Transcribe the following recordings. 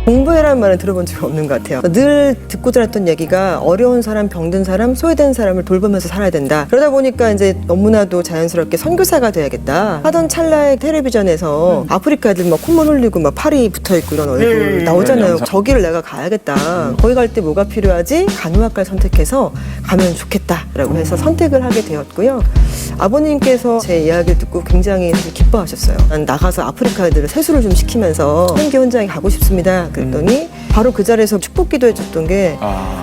공부해라는 말은 들어본 적이 없는 것 같아요. 늘 듣고 자랐던 얘기가 어려운 사람, 병든 사람, 소외된 사람을 돌보면서 살아야 된다. 그러다 보니까 이제 너무나도 자연스럽게 선교사가 돼야겠다 하던 찰나에 텔레비전에서 아프리카들 막 콧물 흘리고 막 팔이 붙어있고 이런 얼굴 나오잖아요. 저기를 내가 가야겠다. 거기 갈 때 뭐가 필요하지? 간호학과를 선택해서 가면 좋겠다라고 해서 선택을 하게 되었고요. 아버님께서 제 이야기를 듣고 굉장히 기뻐하셨어요. 난 나가서 아프리카 애들을 세수를 좀 시키면서 선교 현장에 가고 싶습니다. 그랬더니 바로 그 자리에서 축복 기도해줬던 게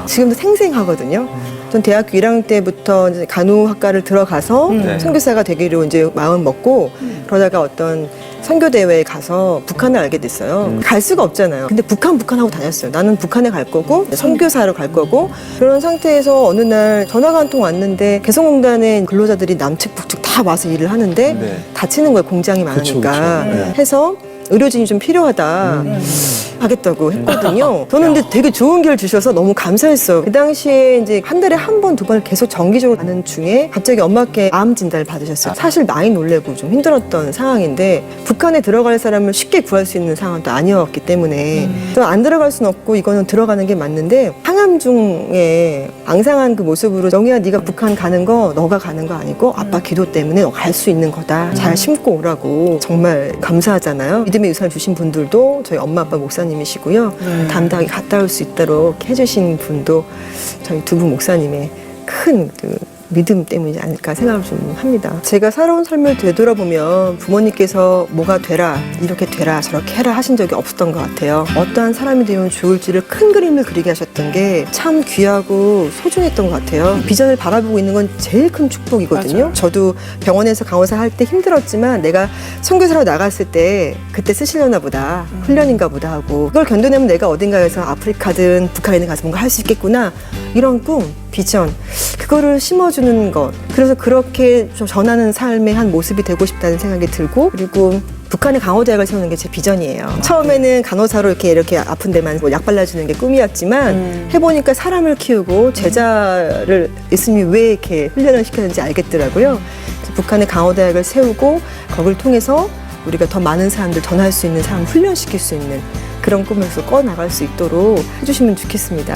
지금도 생생하거든요. 전 대학교 1학년 때부터 이제 간호학과를 들어가서 선교사가 되기로 이제 마음 먹고 그러다가 어떤 선교 대회에 가서 북한을 알게 됐어요. 갈 수가 없잖아요. 근데 북한 하고 다녔어요. 나는 북한에 갈 거고 선교사로 갈 거고 그런 상태에서 어느 날 전화가 한 통 왔는데 개성공단의 근로자들이 남측 북측 다 와서 일을 하는데 다치는 거예요. 공장이 많으니까 해서 의료진이 좀 필요하다 하겠다고 했거든요. 저는 근데 되게 좋은 기회를 주셔서 너무 감사했어요. 그 당시에 이제 한 달에 한 번, 두 번을 계속 정기적으로 가는 중에 갑자기 엄마께 암 진단을 받으셨어요. 사실 많이 놀래고 좀 힘들었던 상황인데 북한에 들어갈 사람을 쉽게 구할 수 있는 상황도 아니었기 때문에 또 안 들어갈 수는 없고 이거는 들어가는 게 맞는데 항암 중에 앙상한 그 모습으로 영희야 네가 북한 가는 거 너가 가는 거 아니고 아빠 기도 때문에 너 갈 수 있는 거다. 잘 심고 오라고. 정말 감사하잖아요. 믿음의 유산을 주신 분들도 저희 엄마 아빠 목사님이시고요. 담당이 갔다 올 수 있도록 해주신 분도 저희 두 분 목사님의 큰 믿음 때문이지 않을까 생각을 좀 합니다. 제가 살아온 삶을 되돌아보면 부모님께서 뭐가 되라, 이렇게 되라, 저렇게 해라 하신 적이 없었던 것 같아요. 어떠한 사람이 되면 좋을지를 큰 그림을 그리게 하셨던 게 참 귀하고 소중했던 것 같아요. 비전을 바라보고 있는 건 제일 큰 축복이거든요. 맞아. 저도 병원에서 간호사 할 때 힘들었지만 내가 선교사로 나갔을 때 그때 쓰시려나 보다, 훈련인가 보다 하고 그걸 견뎌내면 내가 어딘가에서 아프리카든 북한에 가서 뭔가 할 수 있겠구나 이런 꿈, 비전 그거를 심어주는 것 그래서 그렇게 좀 전하는 삶의 한 모습이 되고 싶다는 생각이 들고 그리고 북한의 강호대학을 세우는 게 제 비전이에요. 처음에는 간호사로 이렇게 아픈 데만 약 발라주는 게 꿈이었지만 해보니까 사람을 키우고 제자를 있으니 왜 이렇게 훈련을 시켰는지 알겠더라고요. 북한의 강호대학을 세우고 거기를 통해서 우리가 더 많은 사람들 전할 수 있는 사람 훈련시킬 수 있는 그런 꿈을 꺼나갈 수 있도록 해주시면 좋겠습니다.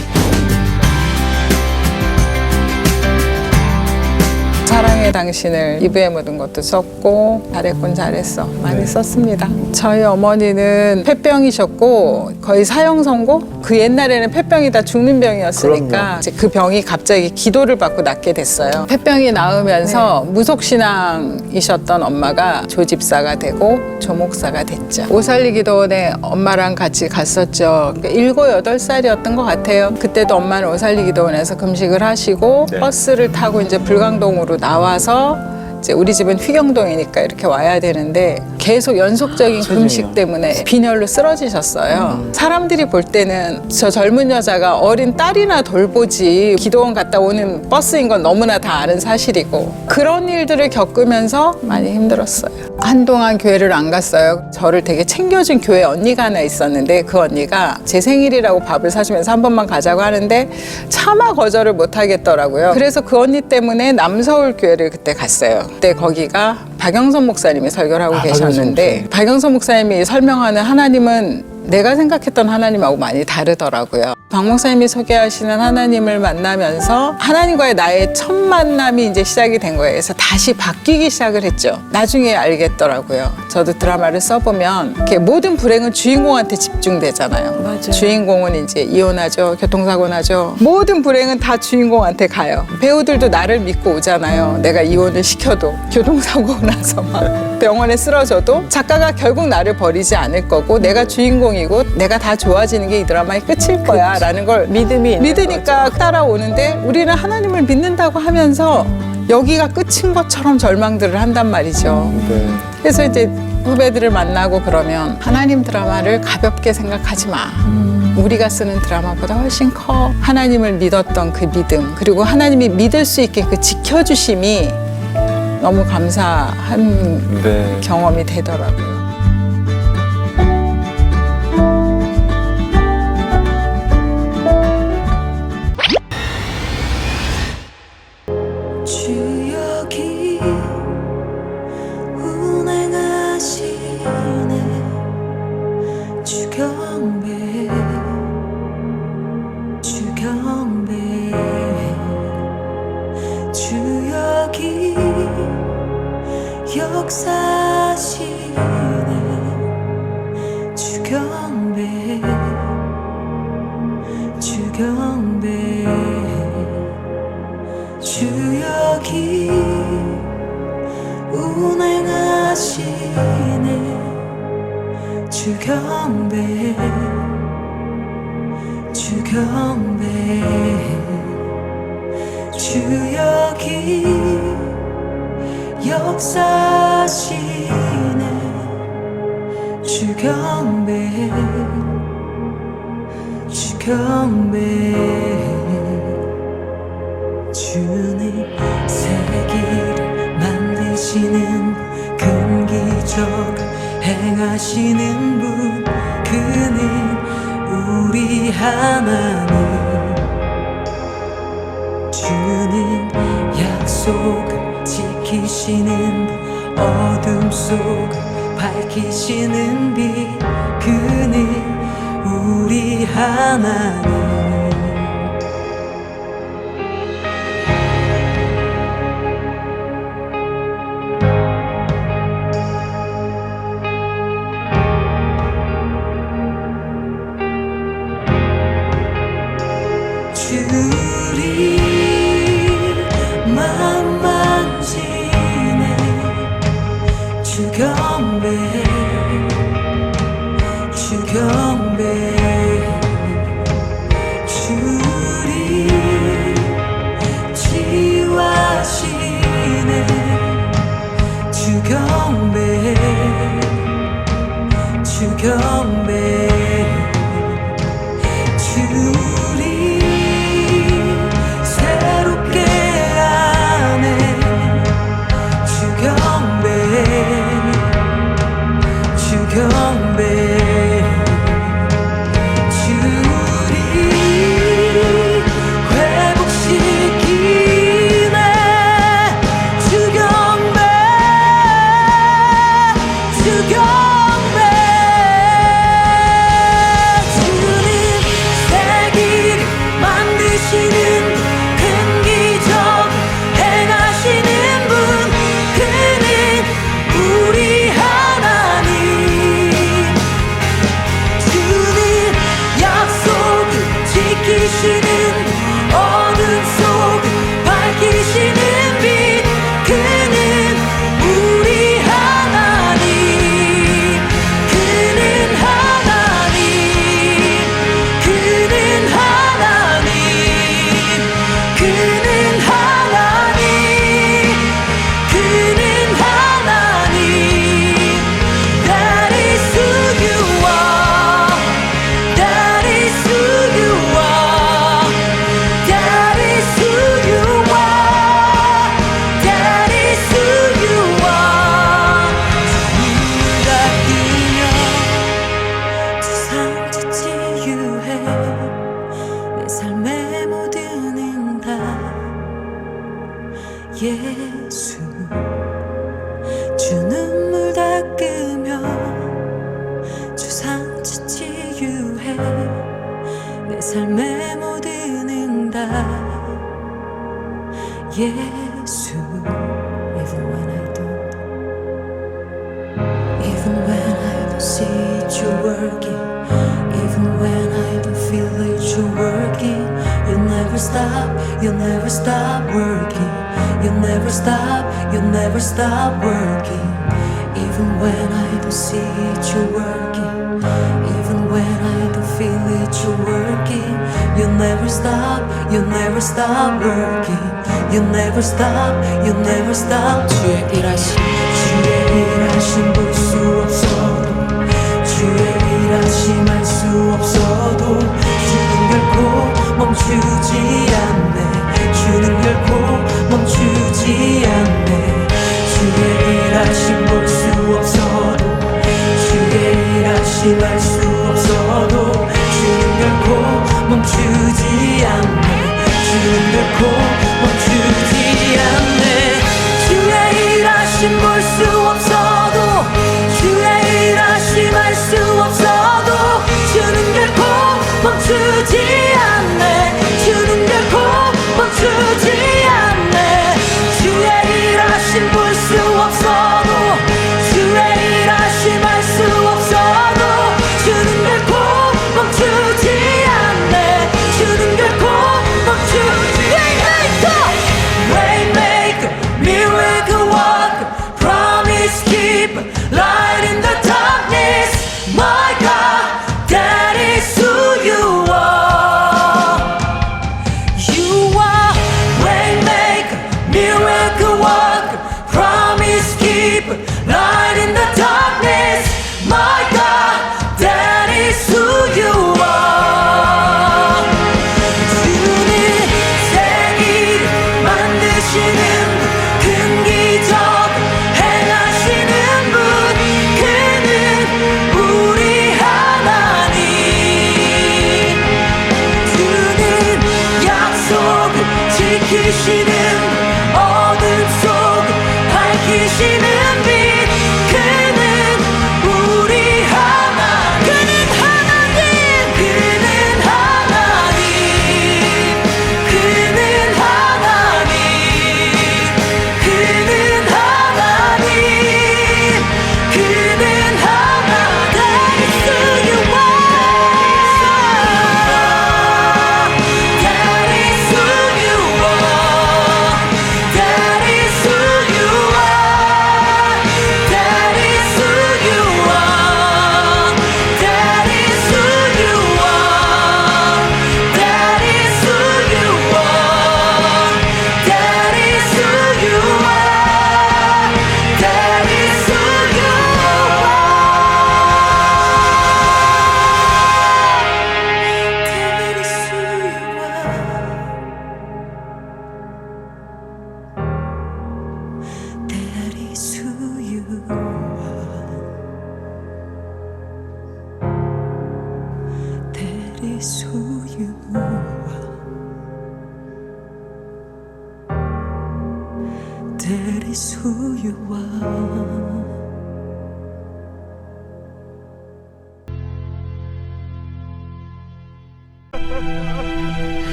사랑의 당신을 이브에 묻은 것도 썼고 잘했군 잘했어 많이 썼습니다. 저희 어머니는 폐병이셨고 거의 사형 선고 그 옛날에는 폐병이 다 죽는 병이었으니까 이제 그 병이 갑자기 기도를 받고 낫게 됐어요. 폐병이 나으면서 무속신앙이셨던 엄마가 조집사가 되고 조목사가 됐죠. 오살리기도원에 엄마랑 같이 갔었죠. 7, 8살이었던 것 같아요. 그때도 엄마는 오살리기도원에서 금식을 하시고 버스를 타고 이제 불광동으로 나와서 이제 우리 집은 휘경동이니까 이렇게 와야 되는데 계속 연속적인 금식 때문에 빈혈로 쓰러지셨어요. 사람들이 볼 때는 저 젊은 여자가 어린 딸이나 돌보지 기도원 갔다 오는 버스인 건 너무나 다 아는 사실이고 그런 일들을 겪으면서 많이 힘들었어요. 한동안 교회를 안 갔어요. 저를 되게 챙겨준 교회 언니가 하나 있었는데 그 언니가 제 생일이라고 밥을 사주면서 한 번만 가자고 하는데 차마 거절을 못 하겠더라고요. 그래서 그 언니 때문에 남서울 교회를 그때 갔어요. 그때 거기가 박영선 목사님이 설교를 하고 계셨는데 박영선 목사님이 설명하는 하나님은 내가 생각했던 하나님하고 많이 다르더라고요. 박 목사님이 소개하시는 하나님을 만나면서 하나님과의 나의 첫 만남이 이제 시작이 된 거예요. 그래서 다시 바뀌기 시작을 했죠. 나중에 알겠더라고요. 저도 드라마를 써보면 이렇게 모든 불행은 주인공한테 집중되잖아요. 맞아요. 주인공은 이제 이혼하죠. 교통사고 나죠. 모든 불행은 다 주인공한테 가요. 배우들도 나를 믿고 오잖아요. 내가 이혼을 시켜도 교통사고 나서 막 병원에 쓰러져도 작가가 결국 나를 버리지 않을 거고 내가 주인공이고 내가 다 좋아지는 게 이 드라마의 끝일 거야 라는 걸 믿으니까 따라오는데 우리는 하나님을 믿는다고 하면서 여기가 끝인 것처럼 절망들을 한단 말이죠. 그래서 이제 후배들을 만나고 그러면 하나님 드라마를 가볍게 생각하지 마. 우리가 쓰는 드라마보다 훨씬 커. 하나님을 믿었던 그 믿음 그리고 하나님이 믿을 수 있게 그 지켜주심이 너무 감사한 경험이 되더라고요. 주역이 운행하시네 주경배 경배 주 경배 주 여기 역사시네 주 경배 주 경배 주님 세기를 만드시는 큰 기적을 행하시는 분 그는 우리 하나님 주는 약속을 지키시는 분 어둠 속을 밝히시는 빛 그는 우리 하나님 주리 맘 만지네 주 경배 주 경배 주리 지와시네 주 경배 주 경배 주리 새롭게 하네 주 경배 주 경배 예수 주 눈물 닦으며 주 상처 치유해 내 삶의 모든 응답 예수 Even when I don't see it you're working Even when I don't feel it you're working You never stop working You never stop working Even when I don't see it, you're working Even when I don't feel it, you're working You never stop working You never stop 주의 일하심 볼 수 없어도 주의 일하심 알 수 없어도 주는 결코 멈추지 않네 주는 결코 멈추지 않네 주의 일하심 볼 수 없어도 주의 일하심 알 수 없어도 주는 결코 멈추지 않네 주는 결코 멈추지 않네 주의 일하심 볼 수 없어도 주의 일하심 알 수 없어도 주는 결코 멈추지 않네 주는 결코 멈추지 않네 주의 일하심 볼 수 없어도 주의 일하심 알 수 없어도 주는 결코 멈추지 않네 주는 결코 멈추지 Waymaker, miracle worker, promise keeper, light in the darkness my God 지키시는 어둠 속 밝히시는 빛 그는 우리 하나님 그는 하나님 그는 하나님 그는 하나님 그는 하나님 그는 하나님 That is who you are That is who you are That is who you are That is who you are That is who you are That is who you are That is who you are That is who you That is who you are. That is who you are. That is who you are.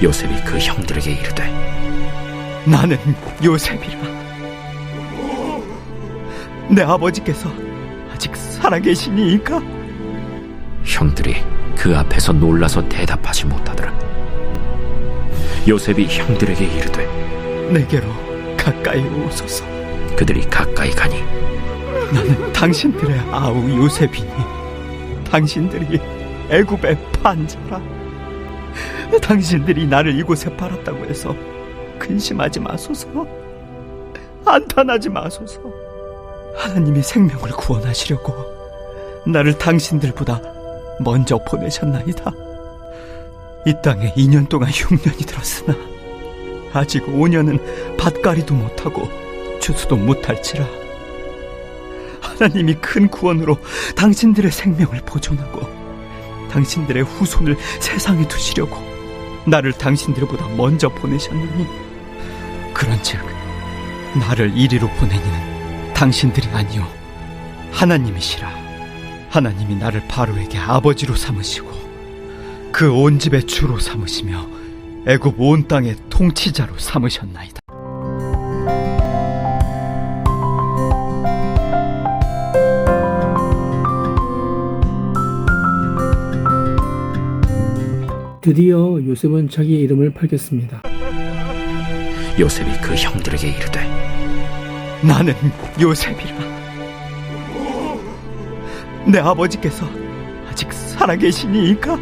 요셉이 그 형들에게 이르되 나는 요셉이라. 내 아버지께서 아직 살아계시니이까? 형들이 그 앞에서 놀라서 대답하지 못하더라. 요셉이 형들에게 이르되 내게로 가까이 오소서. 그들이 가까이 가니 나는 당신들의 아우 요셉이니 당신들이 애굽의 판자라. 당신들이 나를 이곳에 팔았다고 해서 근심하지 마소서. 안탄하지 마소서. 하나님이 생명을 구원하시려고 나를 당신들보다 먼저 보내셨나이다. 이 땅에 2년 동안 흉년이 들었으나 아직 5년은 밭가리도 못하고 추수도 못할지라. 하나님이 큰 구원으로 당신들의 생명을 보존하고 당신들의 후손을 세상에 두시려고 나를 당신들보다 먼저 보내셨나니, 그런즉 나를 이리로 보낸 이는 당신들이 아니요 하나님이시라. 하나님이 나를 바로에게 아버지로 삼으시고 그 온 집의 주로 삼으시며 애굽 온 땅의 통치자로 삼으셨나이다. 드디어 요셉은 자기의 이름을 밝혔습니다. 요셉이 그 형들에게 이르되 나는 요셉이라. 내 아버지께서 아직 살아계시니이까?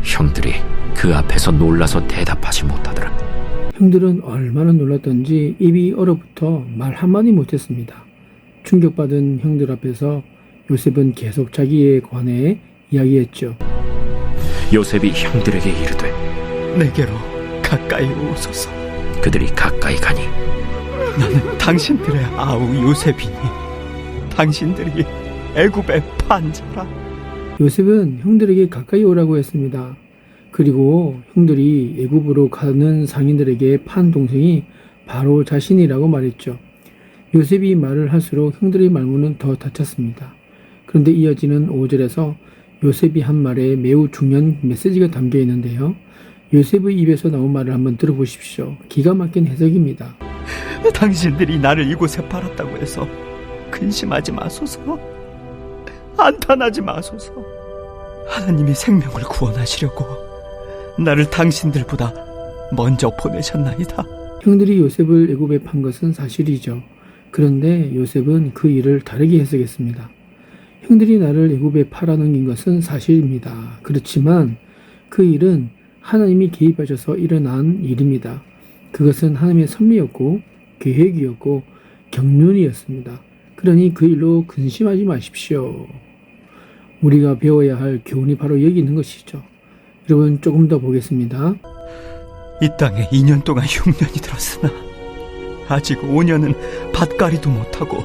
형들이 그 앞에서 놀라서 대답하지 못하더라. 형들은 얼마나 놀랐던지 입이 얼어붙어 말 한마디 못했습니다. 충격받은 형들 앞에서 요셉은 계속 자기에 관해 이야기했죠. 요셉이 형들에게 이르되 내게로 가까이 오소서. 그들이 가까이 가니 나는 당신들의 아우 요셉이니 당신들이 애굽의 판자라. 요셉은 형들에게 가까이 오라고 했습니다. 그리고 형들이 애굽으로 가는 상인들에게 판 동생이 바로 자신이라고 말했죠. 요셉이 말을 할수록 형들의 말문은 더 닫혔습니다. 그런데 이어지는 5절에서 요셉이 한 말에 매우 중요한 메시지가 담겨 있는데요. 요셉의 입에서 나온 말을 한번 들어보십시오. 기가 막힌 해석입니다. 당신들이 나를 이곳에 팔았다고 해서 근심하지 마소서. 안탄하지 마소서. 하나님이 생명을 구원하시려고 나를 당신들보다 먼저 보내셨나이다. 형들이 요셉을 애굽에 판 것은 사실이죠. 그런데 요셉은 그 일을 다르게 해석했습니다. 형들이 나를 애굽에 팔아넘긴 것은 사실입니다. 그렇지만 그 일은 하나님이 개입하셔서 일어난 일입니다. 그것은 하나님의 섭리였고 계획이었고 경륜이었습니다. 그러니 그 일로 근심하지 마십시오. 우리가 배워야 할 교훈이 바로 여기 있는 것이죠. 여러분 조금 더 보겠습니다. 이 땅에 2년 동안 흉년이 들었으나 아직 5년은 밭가리도 못하고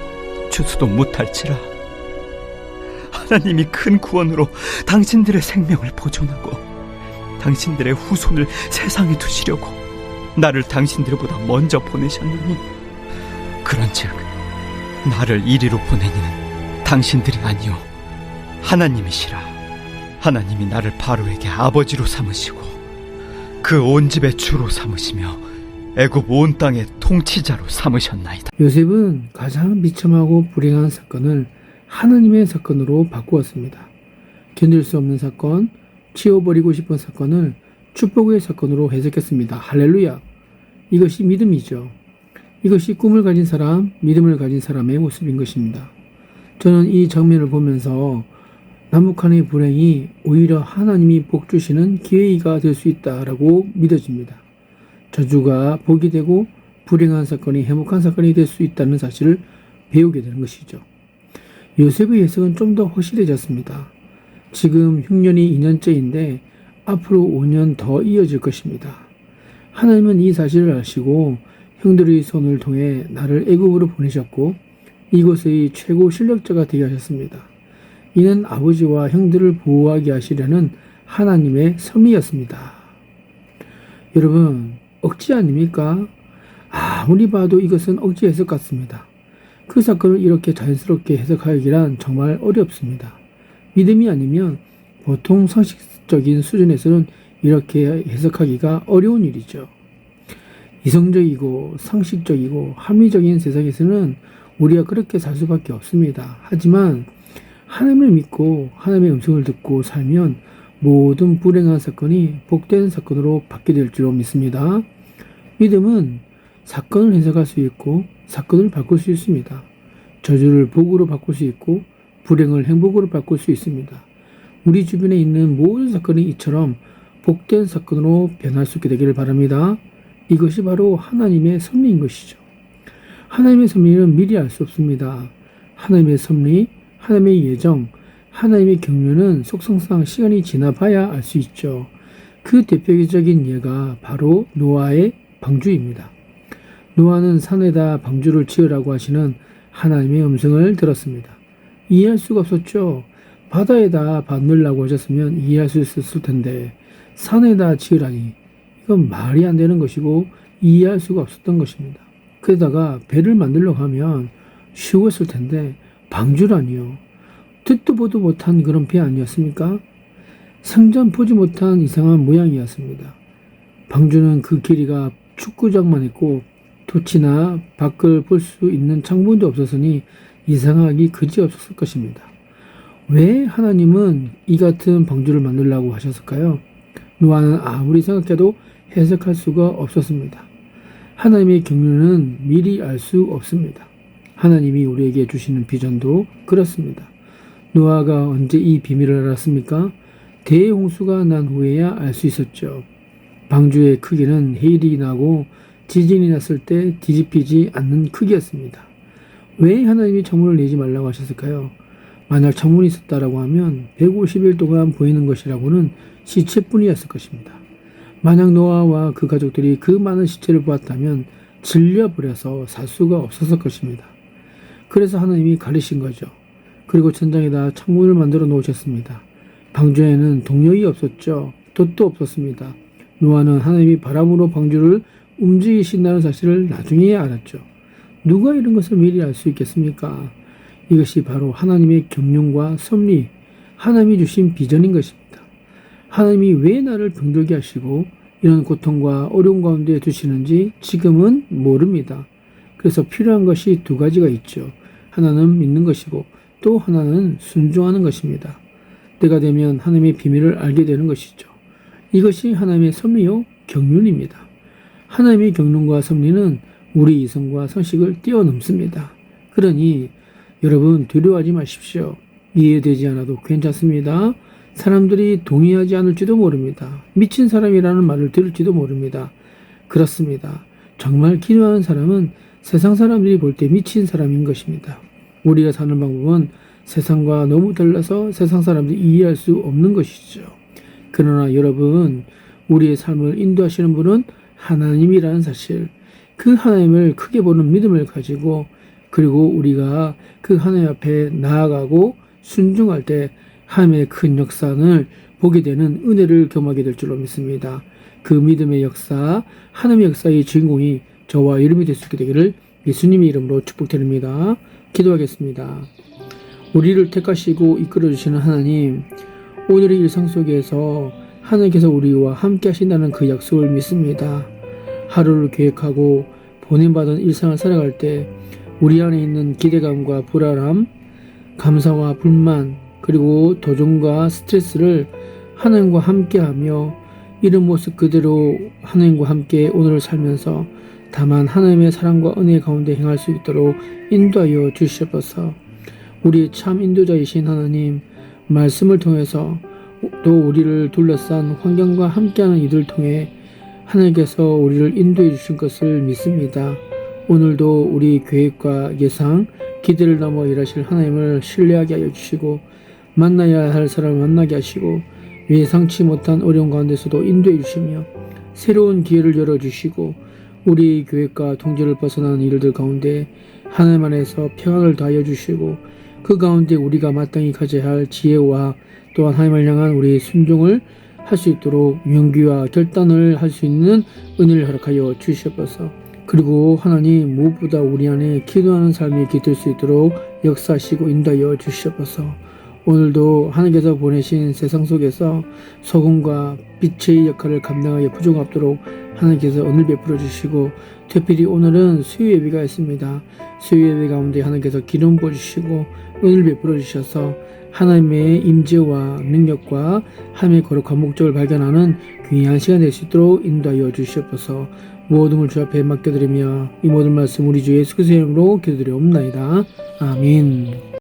추수도 못할지라. 하나님이 큰 구원으로 당신들의 생명을 보존하고 당신들의 후손을 세상에 두시려고 나를 당신들보다 먼저 보내셨느니 그런즉 나를 이리로 보내니는 당신들이 아니요 하나님이시라. 하나님이 나를 바로에게 아버지로 삼으시고 그 온 집의 주로 삼으시며 애굽 온 땅의 통치자로 삼으셨나이다. 요셉은 가장 비참하고 불행한 사건을 하나님의 사건으로 바꾸었습니다. 견딜 수 없는 사건, 치워버리고 싶은 사건을 축복의 사건으로 해석했습니다. 할렐루야! 이것이 믿음이죠. 이것이 꿈을 가진 사람, 믿음을 가진 사람의 모습인 것입니다. 저는 이 장면을 보면서 남북한의 불행이 오히려 하나님이 복 주시는 기회가 될 수 있다라고 믿어집니다. 저주가 복이 되고 불행한 사건이 행복한 사건이 될 수 있다는 사실을 배우게 되는 것이죠. 요셉의 해석은 좀 더 확실해졌습니다. 지금 흉년이 2년째인데 앞으로 5년 더 이어질 것입니다. 하나님은 이 사실을 아시고 형들의 손을 통해 나를 애굽으로 보내셨고 이곳의 최고 실력자가 되게 하셨습니다. 이는 아버지와 형들을 보호하게 하시려는 하나님의 섭리였습니다. 여러분, 억지 아닙니까? 아무리 봐도 이것은 억지 해석 같습니다. 그 사건을 이렇게 자연스럽게 해석하기란 정말 어렵습니다. 믿음이 아니면 보통 상식적인 수준에서는 이렇게 해석하기가 어려운 일이죠. 이성적이고 상식적이고 합리적인 세상에서는 우리가 그렇게 살 수밖에 없습니다. 하지만 하나님을 믿고 하나님의 음성을 듣고 살면 모든 불행한 사건이 복된 사건으로 바뀌게 될 줄로 믿습니다. 믿음은 사건을 해석할 수 있고 사건을 바꿀 수 있습니다. 저주를 복으로 바꿀 수 있고 불행을 행복으로 바꿀 수 있습니다. 우리 주변에 있는 모든 사건이 이처럼 복된 사건으로 변할 수 있게 되기를 바랍니다. 이것이 바로 하나님의 섭리인 것이죠. 하나님의 섭리는 미리 알 수 없습니다. 하나님의 섭리, 하나님의 예정, 하나님의 경륜은 속성상 시간이 지나봐야 알 수 있죠. 그 대표적인 예가 바로 노아의 방주입니다. 노아는 산에다 방주를 지으라고 하시는 하나님의 음성을 들었습니다. 이해할 수가 없었죠. 바다에다 밭 넣으라고 하셨으면 이해할 수 있었을 텐데 산에다 지으라니 이건 말이 안 되는 것이고 이해할 수가 없었던 것입니다. 그러다가 배를 만들려고 하면 쉬웠을 텐데 방주라니요. 듣도 보도 못한 그런 배 아니었습니까? 상전 보지 못한 이상한 모양이었습니다. 방주는 그 길이가 축구장만 했고 돛이나 밖을 볼 수 있는 창문도 없었으니 이상하기 그지없었을 것입니다. 왜 하나님은 이 같은 방주를 만들라고 하셨을까요? 노아는 아무리 생각해도 해석할 수가 없었습니다. 하나님의 경륜은 미리 알 수 없습니다. 하나님이 우리에게 주시는 비전도 그렇습니다. 노아가 언제 이 비밀을 알았습니까? 대홍수가 난 후에야 알 수 있었죠. 방주의 크기는 해일이 나고 지진이 났을 때 뒤집히지 않는 크기였습니다. 왜 하나님이 창문을 내지 말라고 하셨을까요? 만약 창문이 있었다라고 하면 150일 동안 보이는 것이라고는 시체뿐이었을 것입니다. 만약 노아와 그 가족들이 그 많은 시체를 보았다면 질려버려서 살 수가 없었을 것입니다. 그래서 하나님이 가리신 거죠. 그리고 천장에다 창문을 만들어 놓으셨습니다. 방주에는 동력이 없었죠. 돛도 없었습니다. 노아는 하나님이 바람으로 방주를 움직이신다는 사실을 나중에 알았죠. 누가 이런 것을 미리 알 수 있겠습니까? 이것이 바로 하나님의 경륜과 섭리, 하나님이 주신 비전인 것입니다. 하나님이 왜 나를 병들게 하시고 이런 고통과 어려움 가운데 두시는지 지금은 모릅니다. 그래서 필요한 것이 두 가지가 있죠. 하나는 믿는 것이고 또 하나는 순종하는 것입니다. 때가 되면 하나님의 비밀을 알게 되는 것이죠. 이것이 하나님의 섭리요 경륜입니다. 하나님의 경륜과 섭리는 우리 이성과 상식을 뛰어넘습니다. 그러니 여러분 두려워하지 마십시오. 이해되지 않아도 괜찮습니다. 사람들이 동의하지 않을지도 모릅니다. 미친 사람이라는 말을 들을지도 모릅니다. 그렇습니다. 정말 기도하는 사람은 세상 사람들이 볼 때 미친 사람인 것입니다. 우리가 사는 방법은 세상과 너무 달라서 세상 사람들이 이해할 수 없는 것이죠. 그러나 여러분, 우리의 삶을 인도하시는 분은 하나님이라는 사실, 그 하나님을 크게 보는 믿음을 가지고 그리고 우리가 그 하나님 앞에 나아가고 순종할 때 하나님의 큰 역사를 보게 되는 은혜를 경험하게 될 줄로 믿습니다. 그 믿음의 역사, 하나님의 역사의 주인공이 저와 여러분이 될 수 있게 되기를 예수님의 이름으로 축복드립니다. 기도하겠습니다. 우리를 택하시고 이끌어주시는 하나님, 오늘의 일상 속에서 하나님께서 우리와 함께 하신다는 그 약속을 믿습니다. 하루를 계획하고 보냄받은 일상을 살아갈 때 우리 안에 있는 기대감과 불안함, 감사와 불만, 그리고 도전과 스트레스를 하나님과 함께하며 이런 모습 그대로 하나님과 함께 오늘을 살면서 다만 하나님의 사랑과 은혜 가운데 행할 수 있도록 인도하여 주시옵소서. 우리의 참 인도자이신 하나님, 말씀을 통해서 또 우리를 둘러싼 환경과 함께하는 이들을 통해 하나님께서 우리를 인도해 주신 것을 믿습니다. 오늘도 우리 계획과 예상, 기대를 넘어 일하실 하나님을 신뢰하게 하여 주시고 만나야 할 사람을 만나게 하시고 예상치 못한 어려움 가운데서도 인도해 주시며 새로운 기회를 열어주시고 우리 계획과 통제를 벗어나는 일들 가운데 하나님 안에서 평안을 더하여 주시고 그 가운데 우리가 마땅히 가져야 할 지혜와 또한 하나님을 향한 우리의 순종을 할 수 있도록 용기와 결단을 할 수 있는 은혜를 허락하여 주시옵소서. 그리고 하나님, 무엇보다 우리 안에 기도하는 삶이 깃들 수 있도록 역사하시고 인도하여 주시옵소서. 오늘도 하나님께서 보내신 세상 속에서 소금과 빛의 역할을 감당하여 부족함 없도록 하나님께서 은혜를 베풀어 주시고, 특별히 오늘은 수요 예배가 있습니다. 수요 예배 가운데 하나님께서 기름 부어주시고 은혜를 베풀어 주셔서 하나님의 임재와 능력과 하나님의 거룩한 목적을 발견하는 귀한 시간 될 수 있도록 인도하여 주시옵소서. 모든 걸 주 앞에 맡겨드리며 이 모든 말씀 우리 주 예수 그리스도의 이름으로 기도드리옵나이다. 아멘.